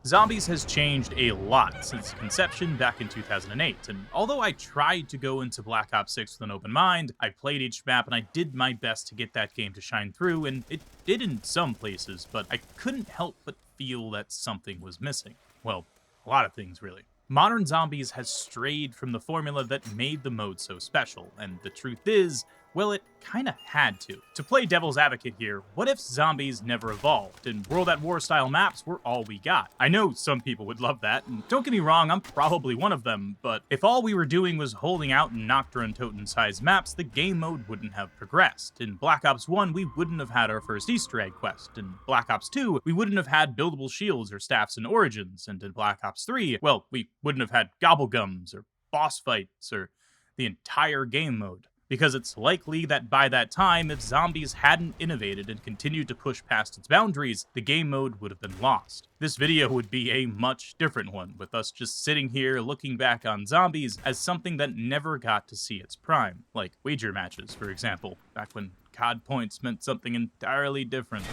Zombies has changed a lot since conception back in 2008, and although I tried to go into Black Ops 6 with an open mind, I played each map and I did my best to get that game to shine through, and it did in some places, but I couldn't help but feel that something was missing. Well, a lot of things really. Modern Zombies has strayed from the formula that made the mode so special, and the truth is, well, it kinda had to. To play devil's advocate here, what if zombies never evolved, and World at War style maps were all we got? I know some people would love that, and don't get me wrong, I'm probably one of them, but if all we were doing was holding out in Nocturne and Toten sized maps, the game mode wouldn't have progressed. In Black Ops 1, we wouldn't have had our first Easter egg quest. In Black Ops 2, we wouldn't have had buildable shields or staffs in Origins, and in Black Ops 3, well, we wouldn't have had gobblegums or boss fights or the entire game mode. Because it's likely that by that time, if zombies hadn't innovated and continued to push past its boundaries, the game mode would have been lost. This video would be a much different one, with us just sitting here looking back on zombies as something that never got to see its prime, like wager matches, for example, back when COD points meant something entirely different.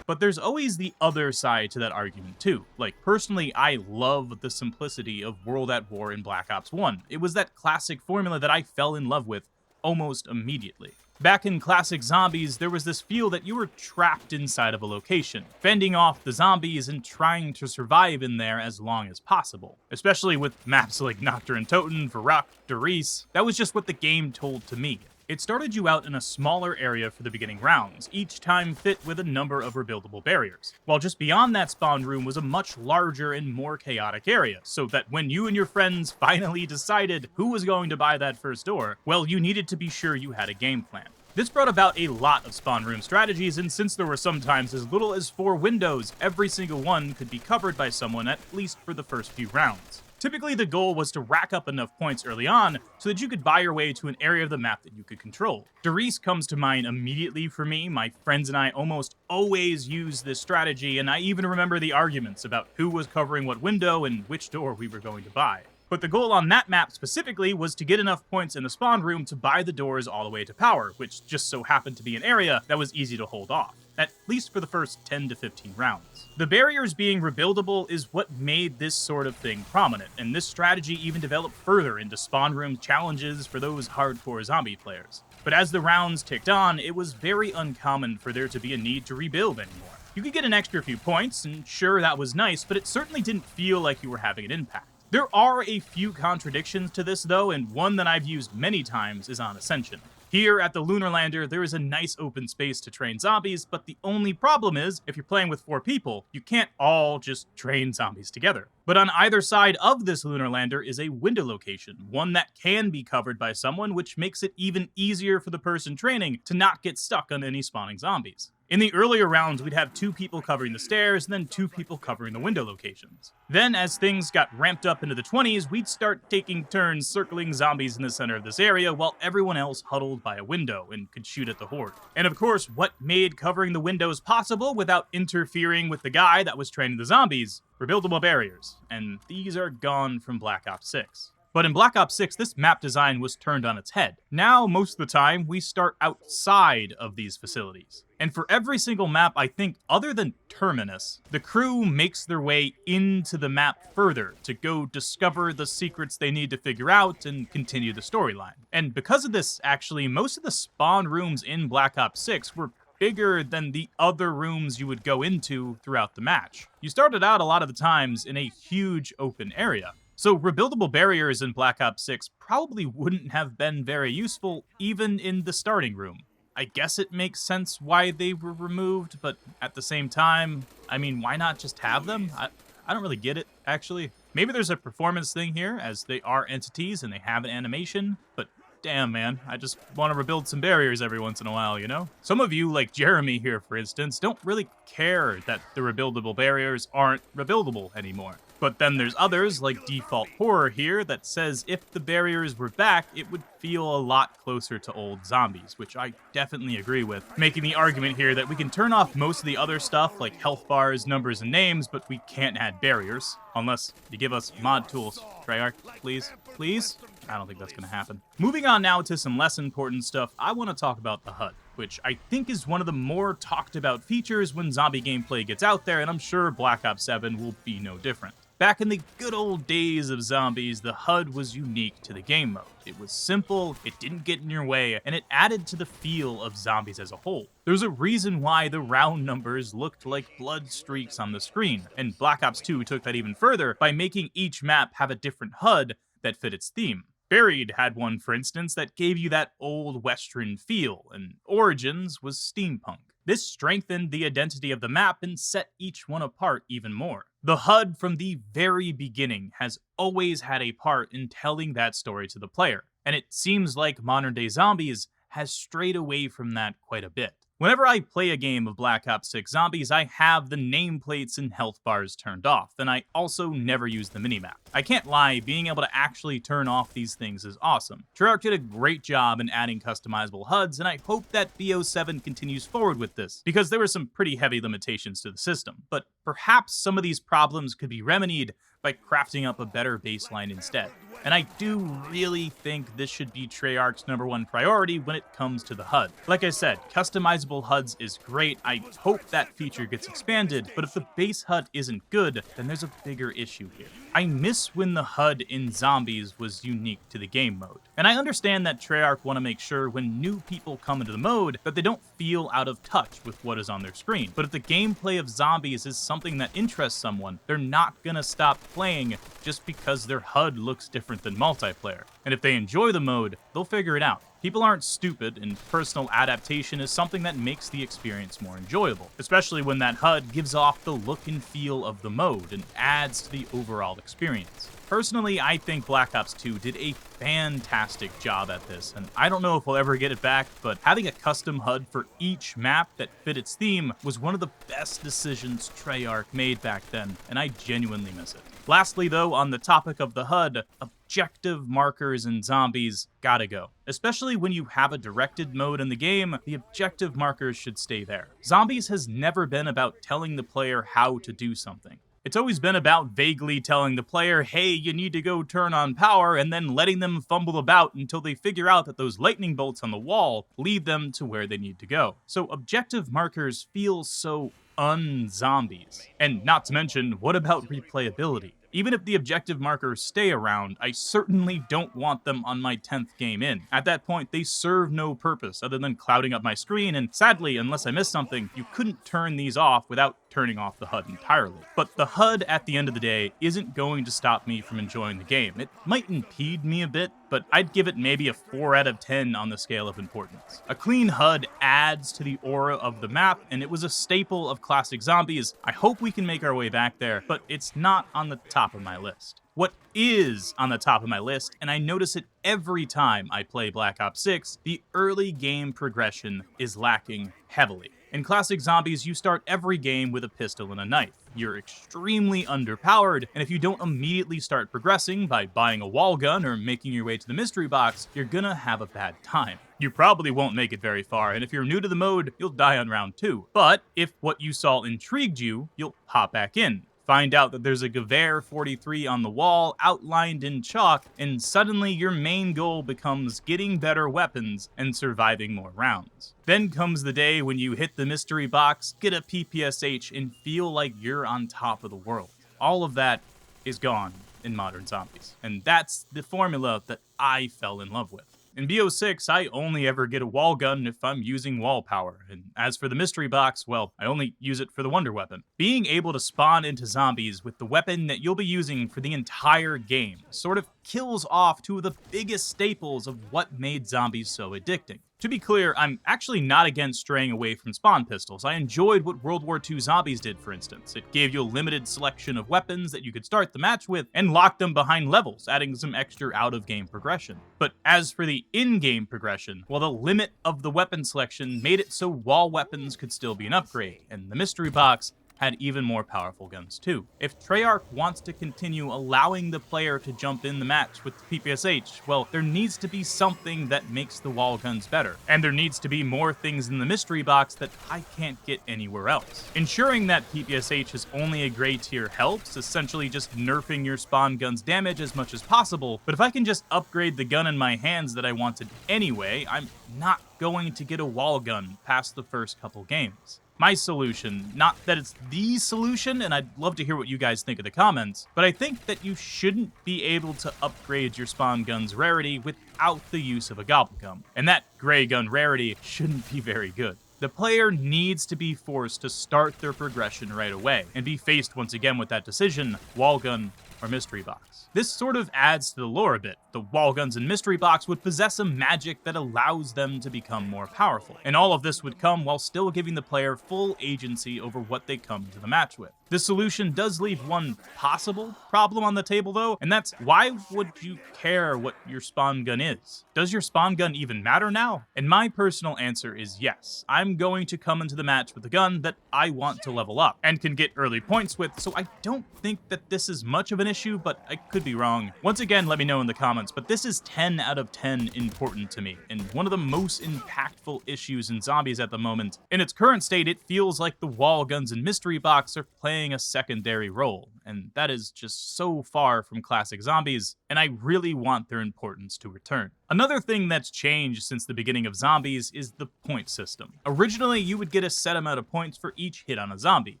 But there's always the other side to that argument too. Like, personally, I love the simplicity of World at War in Black Ops 1. It was that classic formula that I fell in love with almost immediately. Back in Classic Zombies, there was this feel that you were trapped inside of a location, fending off the zombies and trying to survive in there as long as possible. Especially with maps like Nocturne Toten, Varrock, Derice, that was just what the game told to me. It started you out in a smaller area for the beginning rounds, each time fit with a number of rebuildable barriers, while just beyond that spawn room was a much larger and more chaotic area, so that when you and your friends finally decided who was going to buy that first door, well, you needed to be sure you had a game plan. This brought about a lot of spawn room strategies, and since there were sometimes as little as 4 windows, every single one could be covered by someone at least for the first few rounds. Typically, the goal was to rack up enough points early on so that you could buy your way to an area of the map that you could control. Derice comes to mind immediately for me. My friends and I almost always used this strategy, and I even remember the arguments about who was covering what window and which door we were going to buy. But the goal on that map specifically was to get enough points in the spawn room to buy the doors all the way to power, which just so happened to be an area that was easy to hold off, at least for the first 10 to 15 rounds. The barriers being rebuildable is what made this sort of thing prominent, and this strategy even developed further into spawn room challenges for those hardcore zombie players. But as the rounds ticked on, it was very uncommon for there to be a need to rebuild anymore. You could get an extra few points, and sure, that was nice, but it certainly didn't feel like you were having an impact. There are a few contradictions to this though, and one that I've used many times is on Ascension. Here at the Lunar Lander, there is a nice open space to train zombies, but the only problem is, if you're playing with 4 people, you can't all just train zombies together. But on either side of this Lunar Lander is a window location, one that can be covered by someone, which makes it even easier for the person training to not get stuck on any spawning zombies. In the earlier rounds, we'd have 2 people covering the stairs, and then 2 people covering the window locations. Then, as things got ramped up into the 20s, we'd start taking turns circling zombies in the center of this area, while everyone else huddled by a window and could shoot at the horde. And of course, what made covering the windows possible without interfering with the guy that was training the zombies? Rebuildable barriers, and these are gone from Black Ops 6. But in Black Ops 6, this map design was turned on its head. Now, most of the time, we start outside of these facilities. And for every single map, I think, other than Terminus, the crew makes their way into the map further to go discover the secrets they need to figure out and continue the storyline. And because of this, actually, most of the spawn rooms in Black Ops 6 were bigger than the other rooms you would go into throughout the match. You started out a lot of the times in a huge open area. So rebuildable barriers in Black Ops 6 probably wouldn't have been very useful even in the starting room. I guess it makes sense why they were removed, but at the same time, I mean, why not just have them? I don't really get it, actually. Maybe there's a performance thing here, as they are entities and they have an animation, but damn, man, I just want to rebuild some barriers every once in a while, you know? Some of you, like Jeremy here, for instance, don't really care that the rebuildable barriers aren't rebuildable anymore. But then there's others, like Default Horror here, that says if the barriers were back, it would feel a lot closer to old zombies, which I definitely agree with, making the argument here that we can turn off most of the other stuff, like health bars, numbers, and names, but we can't add barriers. Unless you give us mod tools. Treyarch, please? Please? I don't think that's gonna happen. Moving on now to some less important stuff, I want to talk about the HUD, which I think is one of the more talked about features when zombie gameplay gets out there, and I'm sure Black Ops 7 will be no different. Back in the good old days of zombies, the HUD was unique to the game mode. It was simple, it didn't get in your way, and it added to the feel of zombies as a whole. There's a reason why the round numbers looked like blood streaks on the screen, and Black Ops 2 took that even further by making each map have a different HUD that fit its theme. Buried had one, for instance, that gave you that old Western feel, and Origins was steampunk. This strengthened the identity of the map and set each one apart even more. The HUD from the very beginning has always had a part in telling that story to the player, and it seems like modern day zombies has strayed away from that quite a bit. Whenever I play a game of Black Ops 6 Zombies, I have the nameplates and health bars turned off, and I also never use the minimap. I can't lie, being able to actually turn off these things is awesome. Treyarch did a great job in adding customizable HUDs, and I hope that BO7 continues forward with this, because there were some pretty heavy limitations to the system. But perhaps some of these problems could be remedied by crafting up a better baseline instead. And I do really think this should be Treyarch's #1 priority when it comes to the HUD. Like I said, customizable HUDs is great, I hope that feature gets expanded, but if the base HUD isn't good, then there's a bigger issue here. I miss when the HUD in Zombies was unique to the game mode. And I understand that Treyarch want to make sure when new people come into the mode that they don't feel out of touch with what is on their screen. But if the gameplay of Zombies is something that interests someone, they're not gonna stop playing just because their HUD looks different than multiplayer. And if they enjoy the mode, they'll figure it out. People aren't stupid, and personal adaptation is something that makes the experience more enjoyable, especially when that HUD gives off the look and feel of the mode and adds to the overall experience. Personally, I think Black Ops 2 did a fantastic job at this, and I don't know if we'll ever get it back, but having a custom HUD for each map that fit its theme was one of the best decisions Treyarch made back then, and I genuinely miss it. Lastly though, on the topic of the HUD, objective markers in Zombies gotta go. Especially when you have a directed mode in the game, the objective markers should stay there. Zombies has never been about telling the player how to do something. It's always been about vaguely telling the player, hey, you need to go turn on power, and then letting them fumble about until they figure out that those lightning bolts on the wall lead them to where they need to go. So objective markers feel so un-zombies. And not to mention, what about replayability? Even if the objective markers stay around, I certainly don't want them on my 10th game in. At that point, they serve no purpose other than clouding up my screen, and sadly, unless I missed something, you couldn't turn these off without turning off the HUD entirely. But the HUD, at the end of the day, isn't going to stop me from enjoying the game. It might impede me a bit, but I'd give it maybe a 4 out of 10 on the scale of importance. A clean HUD adds to the aura of the map, and it was a staple of classic Zombies. I hope we can make our way back there, but it's not on the top of my list. What is on the top of my list, and I notice it every time I play Black Ops 6, the early game progression is lacking heavily. In classic Zombies, you start every game with a pistol and a knife. You're extremely underpowered, and if you don't immediately start progressing by buying a wall gun or making your way to the mystery box, you're gonna have a bad time. You probably won't make it very far, and if you're new to the mode, you'll die on round 2. But if what you saw intrigued you, you'll hop back in. Find out that there's a Gewehr 43 on the wall outlined in chalk, and suddenly your main goal becomes getting better weapons and surviving more rounds. Then comes the day when you hit the mystery box, get a PPSH, and feel like you're on top of the world. All of that is gone in modern Zombies, and that's the formula that I fell in love with. In BO6, I only ever get a wall gun if I'm using wall power, and as for the mystery box, well, I only use it for the wonder weapon. Being able to spawn into Zombies with the weapon that you'll be using for the entire game sort of kills off two of the biggest staples of what made Zombies so addicting. To be clear, I'm actually not against straying away from spawn pistols. I enjoyed what World War II Zombies did, for instance. It gave you a limited selection of weapons that you could start the match with and lock them behind levels, adding some extra out-of-game progression. But as for the in-game progression, well, the limit of the weapon selection made it so wall weapons could still be an upgrade, and the mystery box had even more powerful guns too. If Treyarch wants to continue allowing the player to jump in the match with the PPSH, well, there needs to be something that makes the wall guns better. And there needs to be more things in the mystery box that I can't get anywhere else. Ensuring that PPSH is only a gray tier helps, essentially just nerfing your spawn gun's damage as much as possible, but if I can just upgrade the gun in my hands that I wanted anyway, I'm not going to get a wall gun past the first couple games. My solution, not that it's the solution, and I'd love to hear what you guys think in the comments, but I think that you shouldn't be able to upgrade your spawn gun's rarity without the use of a gobblegum, and that gray gun rarity shouldn't be very good. The player needs to be forced to start their progression right away, and be faced once again with that decision, wall gun or mystery box. This sort of adds to the lore a bit. The wall guns and mystery box would possess a magic that allows them to become more powerful, and all of this would come while still giving the player full agency over what they come to the match with. This solution does leave one possible problem on the table though, and that's why would you care what your spawn gun is? Does your spawn gun even matter now? And my personal answer is yes. I'm going to come into the match with a gun that I want to level up and can get early points with, so I don't think that this is much of an issue, but I could be wrong. Once again, let me know in the comments, but this is 10 out of 10 important to me, and one of the most impactful issues in Zombies at the moment. In its current state, it feels like the wall guns and mystery box are playing a secondary role, and that is just so far from classic Zombies, and I really want their importance to return. Another thing that's changed since the beginning of Zombies is the point system. Originally, you would get a set amount of points for each hit on a zombie,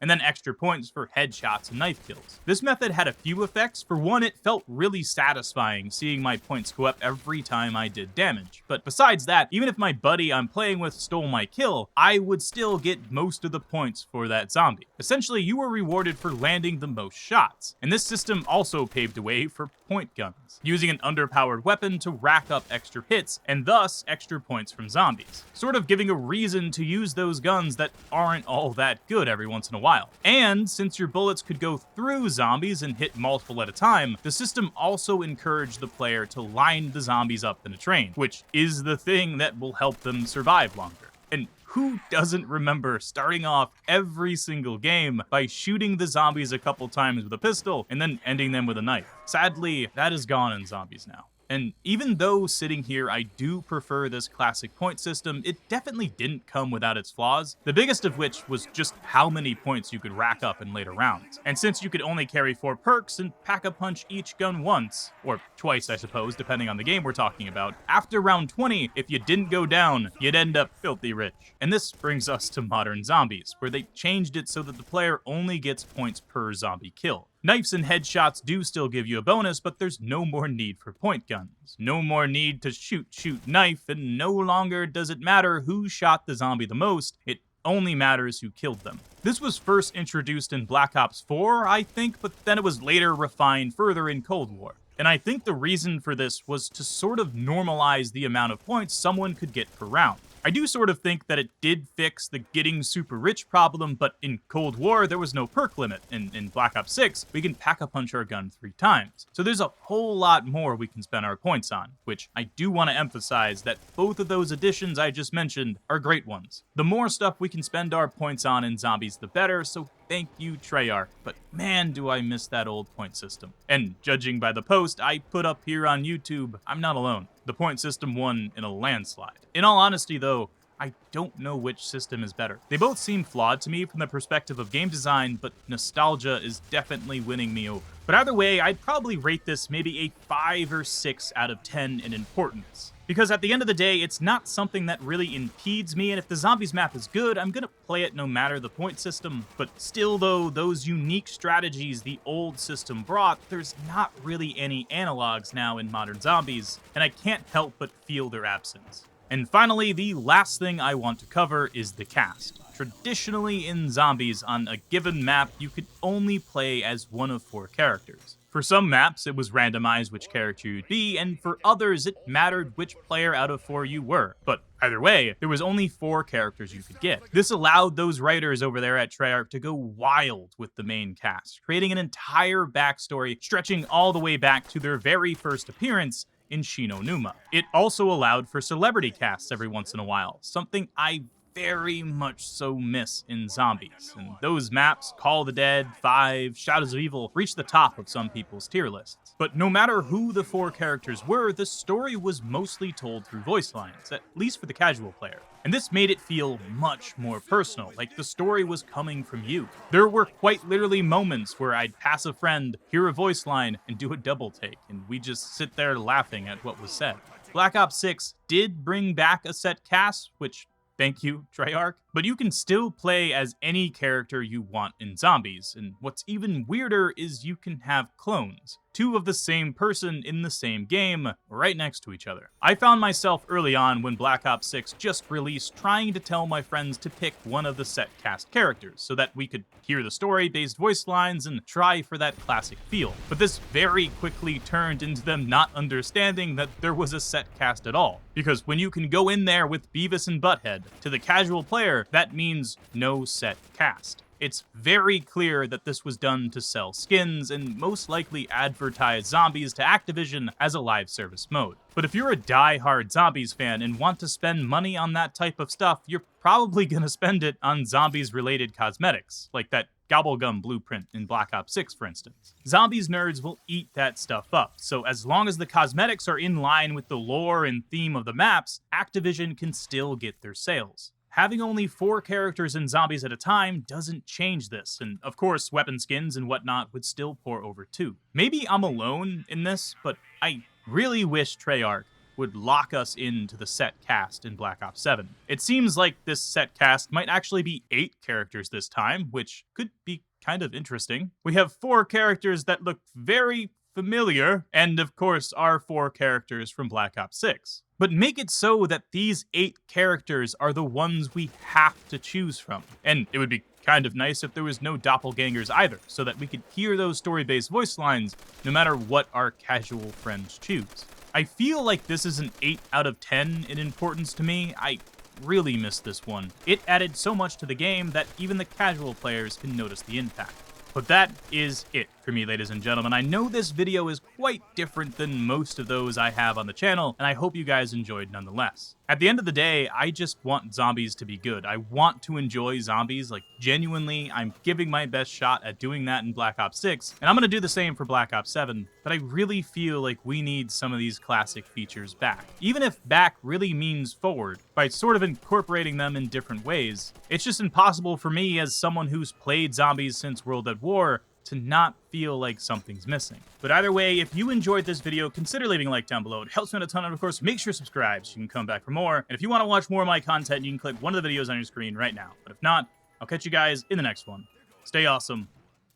and then extra points for headshots and knife kills. This method had a few effects. For one, it felt really satisfying seeing my points go up every time I did damage. But besides that, even if my buddy I'm playing with stole my kill, I would still get most of the points for that zombie. Essentially, you were rewarded for landing the most shots, and this system also paved the way for point guns, using an underpowered weapon to rack up extra hits, and thus extra points from zombies, sort of giving a reason to use those guns that aren't all that good every once in a while. And since your bullets could go through zombies and hit multiple at a time, the system also encouraged the player to line the zombies up in a train, which is the thing that will help them survive longer. And who doesn't remember starting off every single game by shooting the zombies a couple times with a pistol and then ending them with a knife? Sadly, that is gone in Zombies now. And even though sitting here I do prefer this classic point system, it definitely didn't come without its flaws, the biggest of which was just how many points you could rack up in later rounds. And since you could only carry 4 perks and pack-a-punch each gun once, or twice I suppose, depending on the game we're talking about, after round 20, if you didn't go down, you'd end up filthy rich. And this brings us to modern Zombies, where they changed it so that the player only gets points per zombie kill. Knives and headshots do still give you a bonus, but there's no more need for point guns. No more need to shoot, knife, and no longer does it matter who shot the zombie the most, it only matters who killed them. This was first introduced in Black Ops 4, I think, but then it was later refined further in Cold War. And I think the reason for this was to sort of normalize the amount of points someone could get per round. I do sort of think that it did fix the getting super rich problem, but in Cold War, there was no perk limit. In Black Ops 6, we can pack-a-punch our gun 3 times. So there's a whole lot more we can spend our points on, which I do want to emphasize that both of those additions I just mentioned are great ones. The more stuff we can spend our points on in Zombies, the better, so thank you, Treyarch, but man, do I miss that old point system. And judging by the post I put up here on YouTube, I'm not alone. The point system won in a landslide. In all honesty though, I don't know which system is better. They both seem flawed to me from the perspective of game design, but nostalgia is definitely winning me over. But either way, I'd probably rate this maybe a 5 or 6 out of 10 in importance. Because at the end of the day, it's not something that really impedes me, and if the Zombies map is good, I'm gonna play it no matter the point system. But still though, those unique strategies the old system brought, there's not really any analogs now in modern Zombies, and I can't help but feel their absence. And finally, the last thing I want to cover is the cast. Traditionally in Zombies, on a given map, you could only play as one of 4 characters. For some maps, it was randomized which character you'd be, and for others, it mattered which player out of 4 you were. But either way, there was only 4 characters you could get. This allowed those writers over there at Treyarch to go wild with the main cast, creating an entire backstory stretching all the way back to their very first appearance in Shinonuma. It also allowed for celebrity casts every once in a while, something I very much so miss in Zombies. And those maps, Call of the Dead, 5, Shadows of Evil, reach the top of some people's tier lists. But no matter who the 4 characters were, the story was mostly told through voice lines, at least for the casual player. And this made it feel much more personal, like the story was coming from you. There were quite literally moments where I'd pass a friend, hear a voice line, and do a double take, and we'd just sit there laughing at what was said. Black Ops 6 did bring back a set cast, which, thank you, Treyarch, but you can still play as any character you want in Zombies, and what's even weirder is you can have clones. 2 of the same person in the same game, right next to each other. I found myself early on when Black Ops 6 just released trying to tell my friends to pick one of the set cast characters so that we could hear the story-based voice lines and try for that classic feel. But this very quickly turned into them not understanding that there was a set cast at all. Because when you can go in there with Beavis and Butthead, to the casual player, that means no set cast. It's very clear that this was done to sell skins and most likely advertise Zombies to Activision as a live service mode. But if you're a die-hard Zombies fan and want to spend money on that type of stuff, you're probably gonna spend it on Zombies-related cosmetics, like that Gobblegum blueprint in Black Ops 6, for instance. Zombies nerds will eat that stuff up, so as long as the cosmetics are in line with the lore and theme of the maps, Activision can still get their sales. Having only 4 characters in Zombies at a time doesn't change this, and of course weapon skins and whatnot would still pour over too. Maybe I'm alone in this, but I really wish Treyarch would lock us into the set cast in Black Ops 7. It seems like this set cast might actually be 8 characters this time, which could be kind of interesting. We have 4 characters that look very familiar, and of course our 4 characters from Black Ops 6. But make it so that these 8 characters are the ones we have to choose from. And it would be kind of nice if there was no doppelgangers either, so that we could hear those story-based voice lines no matter what our casual friends choose. I feel like this is an 8 out of 10 in importance to me. I really missed this one. It added so much to the game that even the casual players can notice the impact. But that is it for me, ladies and gentlemen. I know this video is quite different than most of those I have on the channel, and I hope you guys enjoyed nonetheless. At the end of the day, I just want Zombies to be good. I want to enjoy Zombies, like genuinely, I'm giving my best shot at doing that in Black Ops 6, and I'm gonna do the same for Black Ops 7, but I really feel like we need some of these classic features back. Even if back really means forward, by sort of incorporating them in different ways, it's just impossible for me as someone who's played Zombies since World at War to not feel like something's missing. But either way, if you enjoyed this video, consider leaving a like down below. It helps me out a ton, and of course, make sure to subscribe so you can come back for more. And if you want to watch more of my content, you can click one of the videos on your screen right now. But if not, I'll catch you guys in the next one. Stay awesome,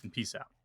and peace out.